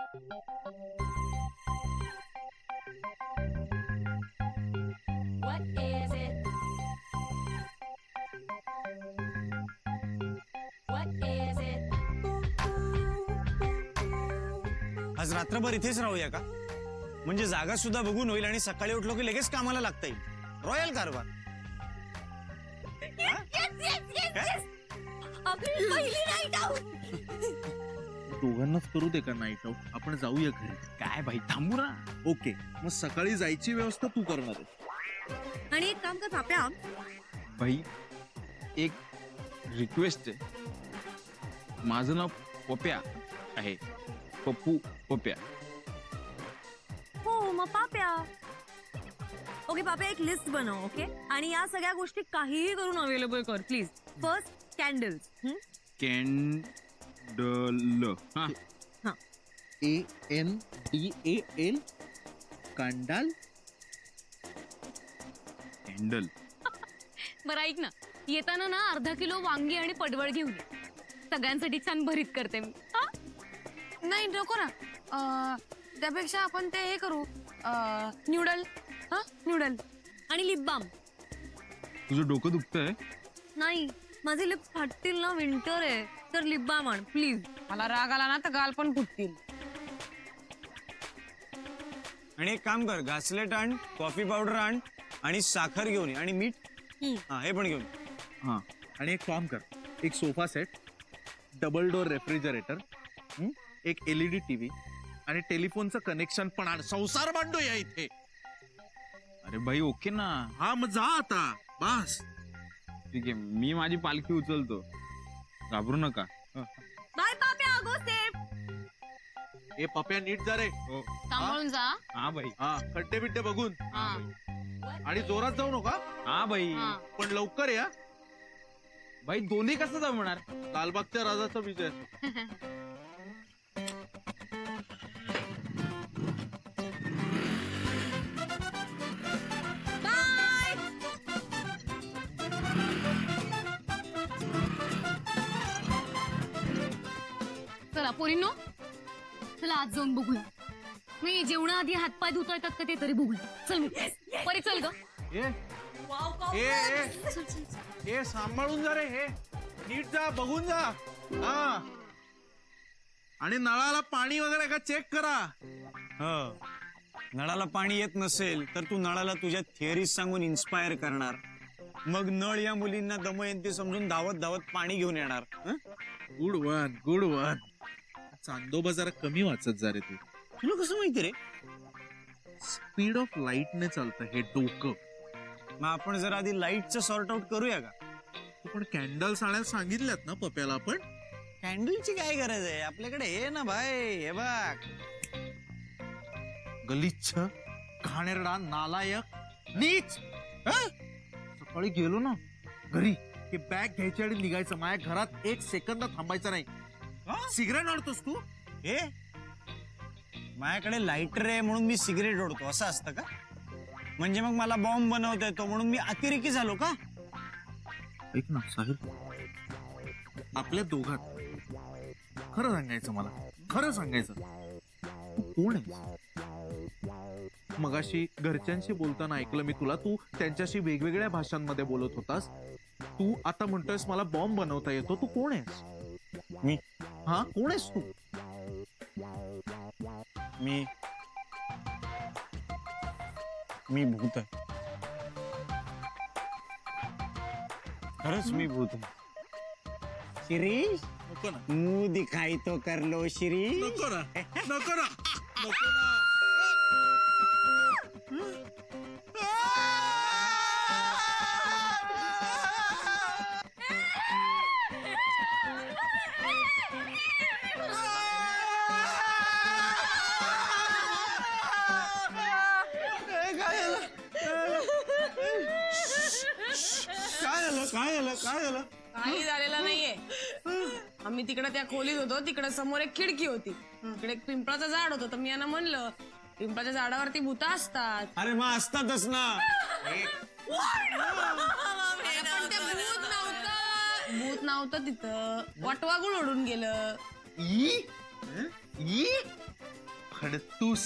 आज रात्रभर इथेच राहूया का? म्हणजे जागा सुद्धा बघून होईल आणि सकाळी उठलो की लगेच कामाला लागता येईल. रॉयल कारभार. दोघांनाच करू दे का नाईट आउट? आपण जाऊया घरी. काय भाई थांबू ना. ओके, मग सकाळी जायची व्यवस्था तू करणार आहे. आणि एक काम कर पाप्या, भाई एक रिक्वेस्ट आहे. माझं नाव पप्या आहे. पप्पू पप्या. हो मग पाप्या. ओके पाप्या, एक लिस्ट बनव. ओके, आणि या सगळ्या गोष्टी काहीही करून अवेलेबल कर प्लीज. First candles. कॅन्डल. हा ANDAL कांडाल. कॅन्डल. बरं ऐक ना, येताना ना अर्धा किलो वांगी आणि पडवळ घेऊन ये. सगळ्यांसाठी छान भरीत करते मी. नाही नको ना, त्यापेक्षा आपण ते हे करू, न्यूडल. न्यूडल आणि लिप बाम. तुझं डोकं दुखतंय? नाही, माझे लिप्स फाटतील ना, विंटर आहे, तर लिप बाम आण प्लीज. मला राग आला ना तर गाल पण फुटतील. आणि एक काम कर, घासलेट आण, कॉफी पावडर आण आणि साखर घेऊन ये आणि मीठ. हा हे पण घेऊन. हा, आणि एक काम कर, एक sofa set, double door refrigerator, एक LED TV आणि टेलिफोनचं कनेक्शन पण आण. संसार मांडूया इथे. अरे भाई ओके ना. हा मग जा आता बस. ठीक आहे, मी माझी पालखी उचलतो. घाबरू नका. बाय पाप्या, गो सेफ. ए पप्या, नीट जा रे. सांभाळून जा. हा भाई. हा, खड्डे बिड्डे बघून. आणि जोरात जाऊ नका. हा भाई. पण लवकर या. भाई दोन्ही कसं जमणार? लालबागच्या राजाचा विजय. चला पोरींनो, चला आज जाऊन बघूया. मी जेवणाआधी हातपाय धुता येतात का ते तरी बघूया. चल परी, चल ग. ए सांभाळून जा रे. हे नीट जा, बघून जा. हा, आणि नळाला पाणी वगैरे का चेक करा. हो, नळाला पाणी येत नसेल तर तू नळाला तुझ्या थिअरीज सांगून इन्स्पायर करणार. मग नळ या मुलींना दमयंती समजून धावत धावत पाणी घेऊन येणार. Good one, good one. Chandoba जरा कमी वाचत जा रे तू. तुला कसं माहिती रे? स्पीड ऑफ लाईटने चालतं हे डोकं. मग आपण जर आधी लाईटचं सॉर्ट आउट करूया का? पण कॅन्डल्स आणायला सांगितल्यात ना पप्याला आपण. कॅन्डलची काय गरज आहे? आपल्याकडे हे ना भाई, हे बघ. गलिच्छ, घाणेरडा, नालायक, नीच. सकाळी गेलो ना घरी की बॅग घ्यायची आणि निघायचं. माझ्या घरात एक सेकंद थांबायचं नाही. सिगरेट ओढतोस तू? हे माझ्याकडे लायटर आहे म्हणून मी सिगरेट ओढतो असं असतं का? म्हणजे मग मला बॉम्ब बनवता येतो म्हणून मी अतिरेकी झालो का? ऐक ना साहेब, आपल्या दोघात खरं सांगायचं, मला खरं सांगायचं, कोण आहे? मगाशी घरच्यांशी बोलताना ऐकलं मी तुला, तू त्यांच्याशी वेगवेगळ्या भाषांमध्ये बोलत होतास. तू आता म्हणतोयस मला बॉम्ब बनवता येतो. तू कोण आहेस? मी. हा, कोण आहेस तू? मी भूत आहे. खरंच मी भूत आहे. शिरीष, नको ना. मुंह दिखाई तो कर लो शिरीष. नको ना, नको ना, नको ना. काय झालं? काही झालेलं नाहीये. आम्ही तिकडे त्या खोलीत होतो, तिकडे समोर एक खिडकी होती, तिकडे एक पिंपळाचं झाड होतं. तर मी यांना म्हणलं पिंपळाच्या झाडावरती भूत असतात. अरे मग असतातच ना. भूत नव्हतं तिथं, वटवागुळ उडून गेलं. खडतूस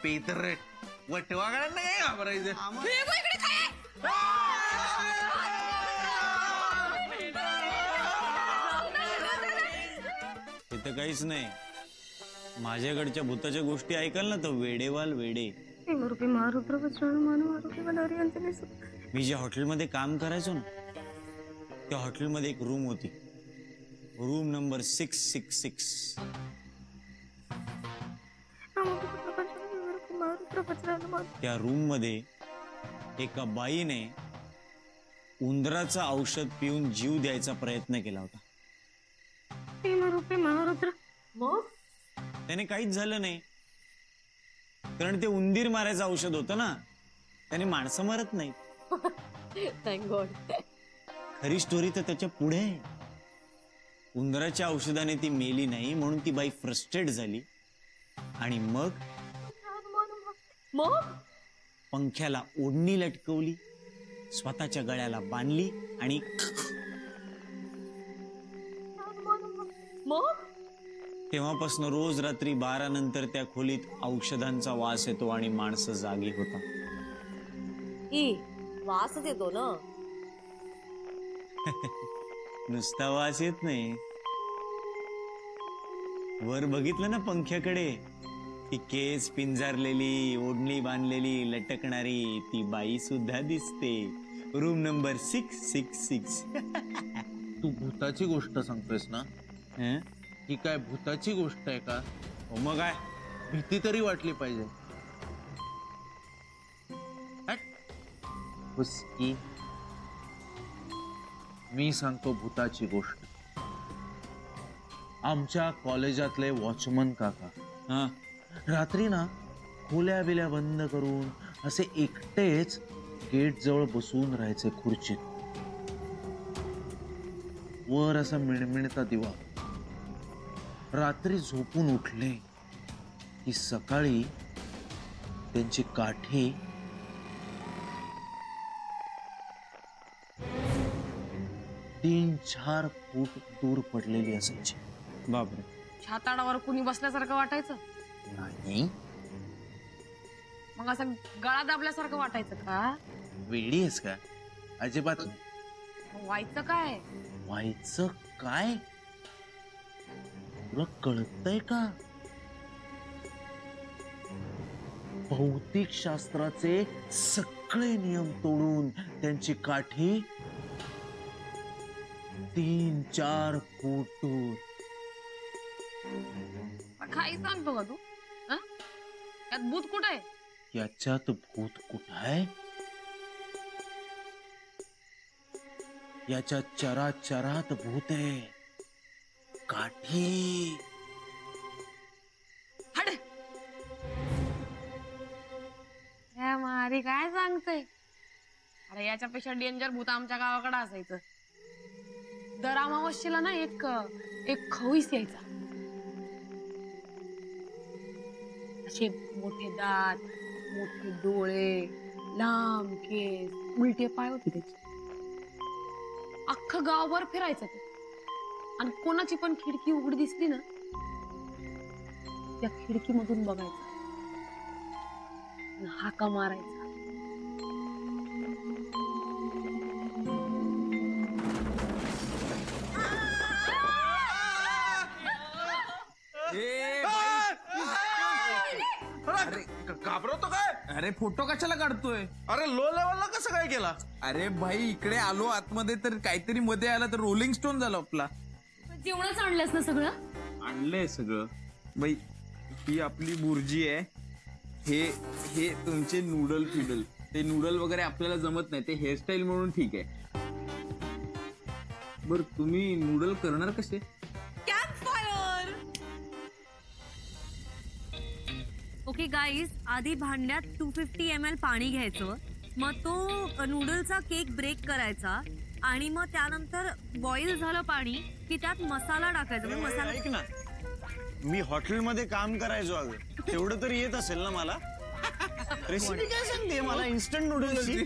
पेतरट वटवागळांना काय घाबरायचं. इथं काहीच नाही. माझ्याकडच्या भूताच्या गोष्टी ऐकाल ना तर वेडेवाल वेडे. मी ज्या हॉटेलमध्ये काम करायचो ना त्या हॉटेलमध्ये एक रूम होती, रूम नंबर 666. त्या रूम मध्ये एका बाईने उंदराचं औषध पिऊन जीव द्यायचा प्रयत्न केला होता. त्याने काहीच झालं नाही, कारण ते उंदीर मारायचं औषध होतं ना, त्याने माणसं मारत नाही. खरी स्टोरी तर त्याच्या पुढे आहे. उंदराच्या औषधाने ती मेली नाही म्हणून ती बाई फ्रस्ट्रेट झाली आणि मग पंख्याला ओढणी लटकवली, स्वतःच्या गळ्याला बांधली आणि तेव्हापासून रोज रात्री 12 नंतर त्या खोलीत औषधांचा वास येतो आणि माणसं जागी होतात. वासच येतो ना. नुसता वास येत नाही, वर बघितलं ना पंख्याकडे, ती केस पिंजारलेली, ओढणी बांधलेली, लटकणारी ती बाई सुद्धा दिसते. Room number 666. तू भूताची गोष्ट सांगतोयस ना? हं? ही काय भूताची गोष्ट आहे का? हो मग काय, भीती तरी वाटली पाहिजे. हुसकी. मी सांगतो भूताची गोष्ट. आमच्या कॉलेजातले वॉचमन काका हा रात्री ना खोल्या बिल्या बंद करून असे एकटेच गेट जवळ बसून राहायचे खुर्चीत. वर असा मिणमिणता दिवा. रात्री झोपून उठले की सकाळी त्यांची काठी तीन 4 फूट दूर पडलेली असायची. बापरे. छाताडावर कुणी बसल्यासारखं वाटायचं, नाही मग असं गळा दाबल्यासारखं वाटायचं का? वेडी आहेस का? अजिबात नाही. मग व्हायचं काय? व्हायचं काय तुला कळतंय का? भौतिक शास्त्राचे सगळे नियम तोडून त्यांची काठी 3-4 फूट दूर. काही सांगतो का तू? हं? यात भूत कुठं आहे? याच्यात भूत कुठं आहे? याच्या चराचरात भूत आहे. काठी. हड हे मारी काय सांगते? अरे याच्यापेक्षा डेंजर भूत आमच्या गावाकडे असायचं. दर अमावस्येला ना एक खवीस यायचा. असे मोठे दात, मोठे डोळे, लांब केस, उलटे पाय होते त्याचे. अख्खं गावभर फिरायचं ते. आणि कोणाची पण खिडकी उघडी दिसली ना त्या खिडकीमधून बघायचं, हाका मारायचा. घाबरवतो काय? अरे फोटो कशाला काढतोय? अरे लो लेवलला कसं काय केला? अरे भाई इकडे आलो आतमध्ये तर काहीतरी मध्ये आला तर रोलिंग स्टोन झालं आपला. जेवणच आणलंस ना सगळं? आणलंय सगळं बाई. ही आपली बुर्जी आहे. हे तुमचे नूडल फिडल. ते नूडल वगैरे आपल्याला जमत नाही, ते हेअरस्टाईल म्हणून ठीक आहे. बर तुम्ही नूडल करणार कसे? ओके गाईज, आधी भांड्यात 250 ml पाणी घ्यायचं, मग तो नूडलचा केक ब्रेक करायचा आणि मग त्यानंतर बॉईल झालं पाणी की त्यात मसाला टाकायचा. म्हणजे मसाला ऐक ना, मी हॉटेलमध्ये काम करायचो अगं, तेवढं तरी येत असेल ना मला. रेसिपी काय सांगते मला इन्स्टंट नूडल्सची?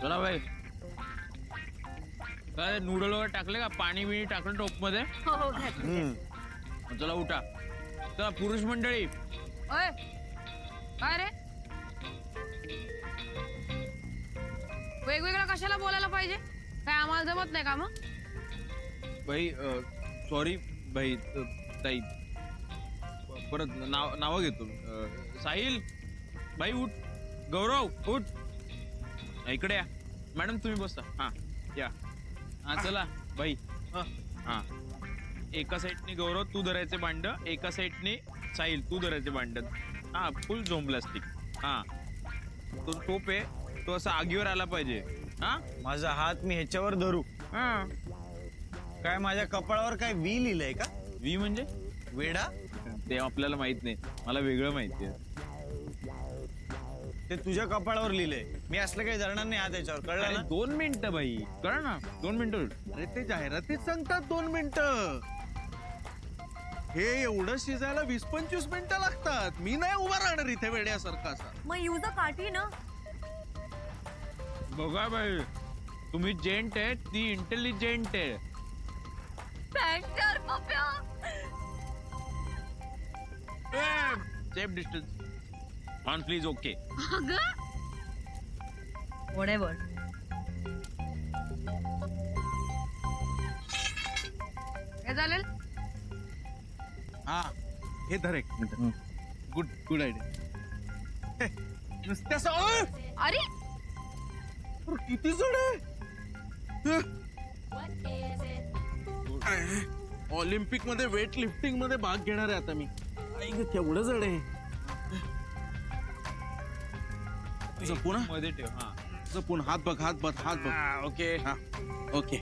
चला बाई, काय नूडल वगैरे टाकले का? पाणी बिणी टाकलं टोप मध्ये? हो घ्या. चला उठा. चला पुरुष मंडळी ओय काय रे वेगवेगळं कशाला बोलायला पाहिजे काय आम्हाला जमत नाही का मग बाई सॉरी बाई ताई परत नाव घेतो साहिल बाई उठ गौरव उठ इकडे या मॅडम तुम्ही बसा हा या हा चला बाई हा एका साईडने गौरव तू धरायचे भांड एका साईडने साहिल तू धरायचे भांड हा फुल झोम प्लास्टिक हा तो टोप आहे तो असा आगीवर आला पाहिजे हा माझा हात मी ह्याच्यावर धरू हा काय माझ्या कपाळावर काय वी लिहिलंय का वी म्हणजे वेडा ते आपल्याला माहित नाही मला वेगळं माहिती आहे ते तुझ्या कपाळावर लिहिलंय मी असलं काही धरणार नाही हात याच्यावर कळलं ना 2 मिनिटं बाई कळ ना 2 मिनिटं अरे ते जाहिरातीत सांगतात 2 मिनिटं हे एवढं शिजायला 20-25 मिनिटं लागतात मी नाही उभा राहणार इथे वेड्यासारखा असा मग यूज अ काठी ना बघा बाई तुम्ही जेंट आहे ती इंटेलिजंट आहे safe distance on please okay whatever हे चालेल हा हे धर एक मिनिट गुड आयडिया नुसत्या अरे किती जड आहे ऑलिम्पिक मध्ये वेट लिफ्टिंग मध्ये भाग घेणार आहे आता मी केवढं जड आहे जपून हा? मध्ये ठेव हा जपून हात बघ ओके हा ओके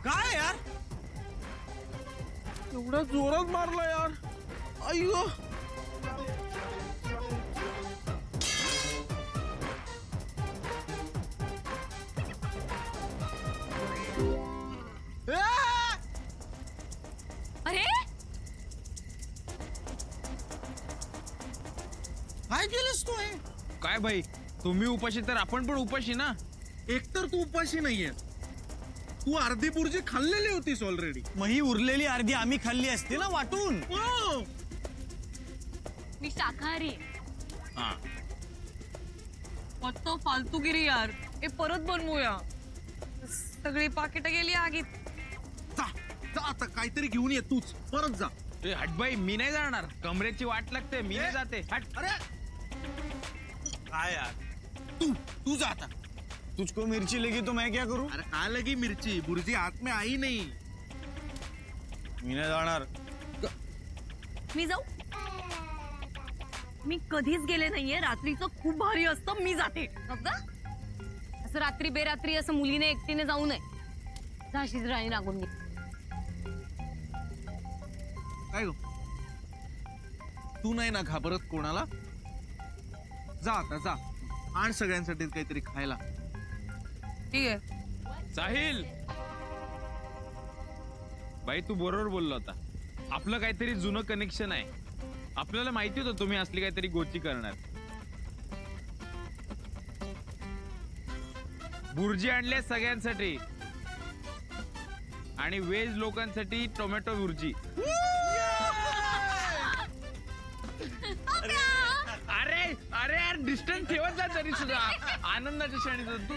काय यार एवढ्या जोरात मारला यार अय्यो अरे काय केलंस तू हे काय बाई तुम्ही उपाशी तर आपण पण उपाशी ना एकतर तू उपाशी नाहीये तू अर्धी बुर्जी खाल्लेली होतीस ऑलरेडी मग ही उरलेली अर्धी आम्ही खाल्ली असती ना वाटून मी शाकाहारी आहे. हा तो फालतूगिरी यार हे परत बनवूया सगळी पाकिटं गेली आगीत जा जा आता काहीतरी घेऊन ये तूच परत जा ए, हट बाई मी नाही जाणार कमरेची वाट लागते मी नाही जाते हट अरे काय यार तू जा आता तुझको मिर्ची लगी तो मैं क्या करूं अरे काय लगी मिर्ची बुर्जी हात में आई नाही मी नाही जाणार मी जाऊ मी कधीच गेले नाहीये रात्रीचं खूप भारी असतं मी जाते असं रात्री बेरात्री असं मुलीने एकटीने जाऊ नये झाशीच राणी लागून घे काय गो तू नाही ना घाबरत कोणाला जा आता जा आण सगळ्यांसाठी काहीतरी खायला ठीक आहे साहिल बाई तू बरोबर बोलला होता आपलं काहीतरी जुनं कनेक्शन आहे आपल्याला माहिती होतं तुम्ही असली काहीतरी गोची करणार बुर्जी आणल्या सगळ्यांसाठी आणि व्हेज लोकांसाठी टोमॅटो बुर्जी अरे अरे यार डिस्टन्स ठेवत जा तरी सुद्धा आनंदाच्या क्षणी तू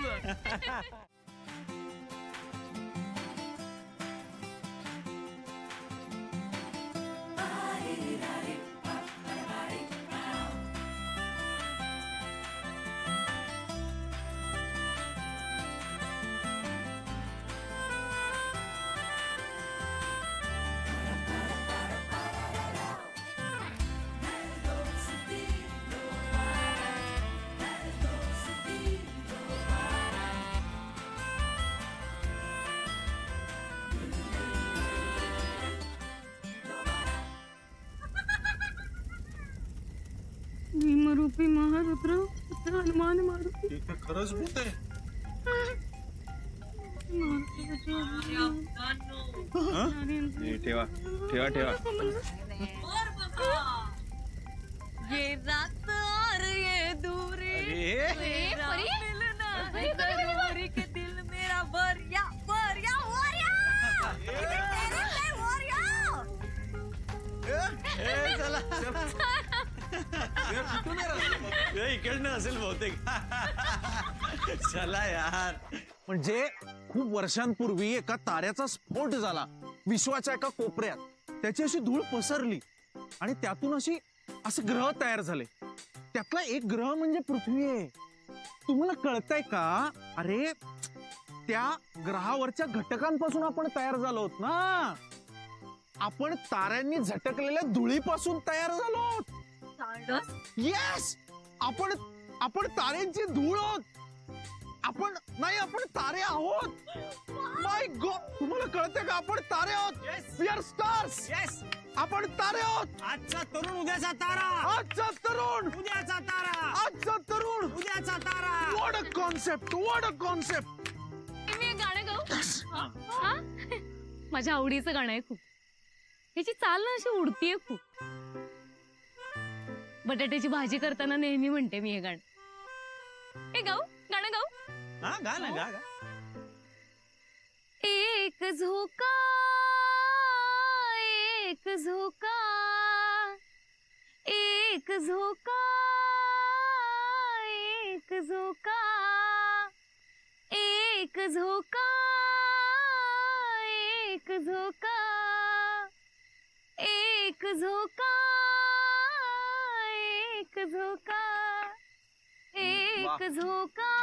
भीमरूपी महारुद्र हनुमान मारुती ते तर खरंच भूत आहे ठेवा ठेवा ठेवा ये रात और ये दूरी इकडनं असेल बहुतेक. चला यार. म्हणजे खूप वर्षांपूर्वी एका ताऱ्याचा स्फोट झाला विश्वाच्या एका कोपऱ्यात. त्याची अशी धूळ पसरली आणि त्यातून असे ग्रह तयार झाले. त्यातला एक ग्रह म्हणजे पृथ्वी आहे. तुम्हाला कळतंय का? अरे त्या ग्रहावरच्या घटकांपासून आपण तयार झालो आहोत ना. आपण ताऱ्यांनी झटकलेल्या धुळीपासून तयार झालो आहोत. येस, आपण ताऱ्यांची धूळ आहोत. आपण तारे आहोत. माय गॉड, तुम्हाला कळतंय का? आपण तारे आहोत. We R stars. येस, आपण तारे आहोत. आजचा तरुण उद्याचा तारा. आजचा तरुण उद्याचा तारा. आजचा तरुण उद्याचा तारा. What a concept, what a concept. मी एक गाणं गाऊ? हा? माझ्या आवडीचं गाणं आहे खूप. ह्याची चाल ना अशी उडतीये खूप. बटाट्याची भाजी करताना नेहमी म्हणते मी हे गाणं. हे गाऊ? गाणं गाऊ? हा, गा ना, गा गा. एक झोका, एक झोका, एक झोका, एक झोका, एक झोका, एक झोका, एक झोका, एक झोका, एक झोका, एक झोका,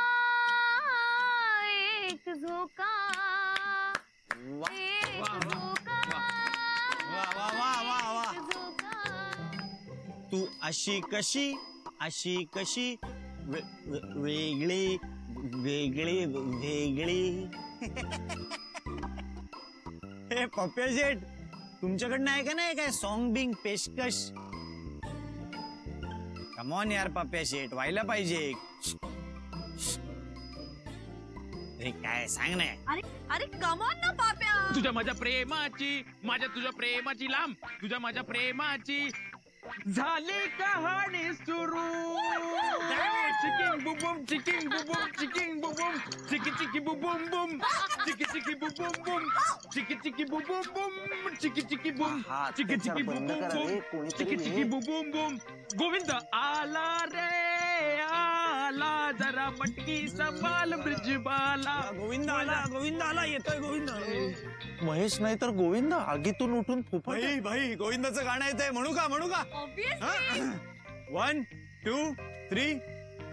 एक झोका, वा वा वा वा वा. एक झोका. तू अशी कशी, अशी कशी वेगळी वेगळी वेगळी. हे पप्या शेठ, तुमच्याकडनं आहे का नाही काय सॉन्ग बिंग पेशकश? कमॉन यार पप्या शेठ, व्हायला पाहिजे. अरे काय सांग ना. अरे अरे कमॉन ना पाप्या. तुझ्या माझ्या प्रेमाची, माझ्या तुझ्या प्रेमाची लांब, तुझ्या माझ्या प्रेमाची झाली कहाणी सुरू. चिकिंग बुबुम, चिकिंग बुबुम, चिकिंग बुबुम, चिकी चिकी बुबुम बुम, चिकी चिकी बुबुम बुम, चिकी चिकी बुबुम बुम, चिकी चिकी बुम, चिकी चिकी बुबुम बुम, चिकी चिकी बुबुम बुम. गोविंद आला रे आला, जरा मटकी संभाल ब्रिजबाला. गोविंद आला, गोविंद आला, येतोय गोविंद. महेश नाही तर गोविंद आगीतून उठून फुफट. भाई भाई, गोविंदाचं गाणं येतंय. म्हणू का, म्हणू का? ऑब्वियसली. 1 2 3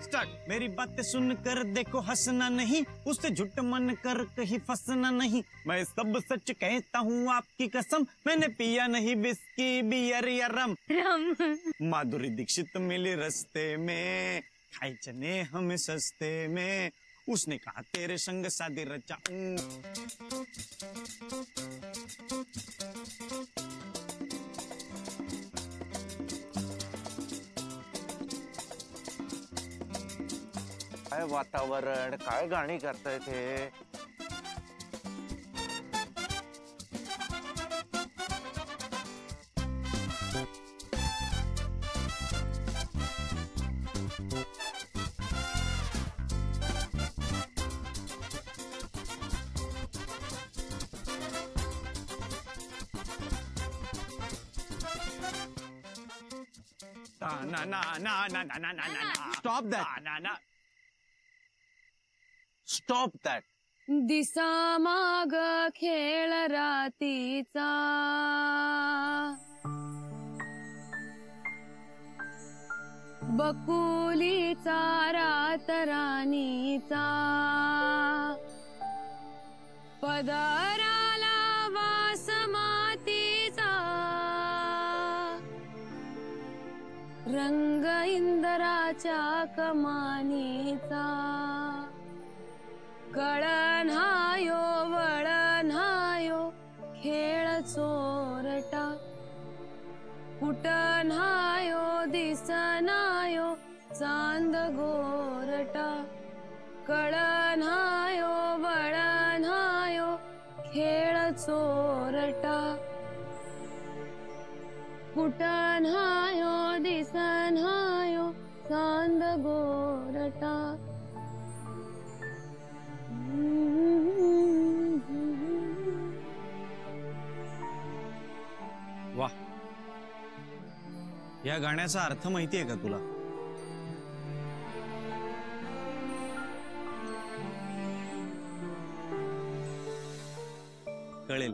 स्टार्ट. मेरी बातें सुनकर देखो हंसना नहीं, उससे झूठ मन कर कहीं फंसना नहीं. मैं सब सच कहता हूँ आपकी कसम, मैंने पिया नहीं विस्की बियर या रम. माधुरी दीक्षित मिली रस्ते में, खाई चने हमें सस्ते में, उसने कहा तेरे संग शादी रचाऊं. काय वातावरण, काय गाणी करतायत हे. ना ना ना ना ना ना ना ना. Stop that. ना ना. Stop that. दिसा माग खेळ रातीचा, बकुलीचा रात राणीचा, पदराला वास मातीचा, रंग इंदराच्या कमानीचा, कळणायो वळणायो खेळ चोरटा, कुटणायो दिसनायो चांद गोरटा, कळणायो वळणायो खेळ चोरटा, कुटणायो दिसनायो चांद गोरटा. वा, या गाण्याचा अर्थ माहितीये का तुला? कळेल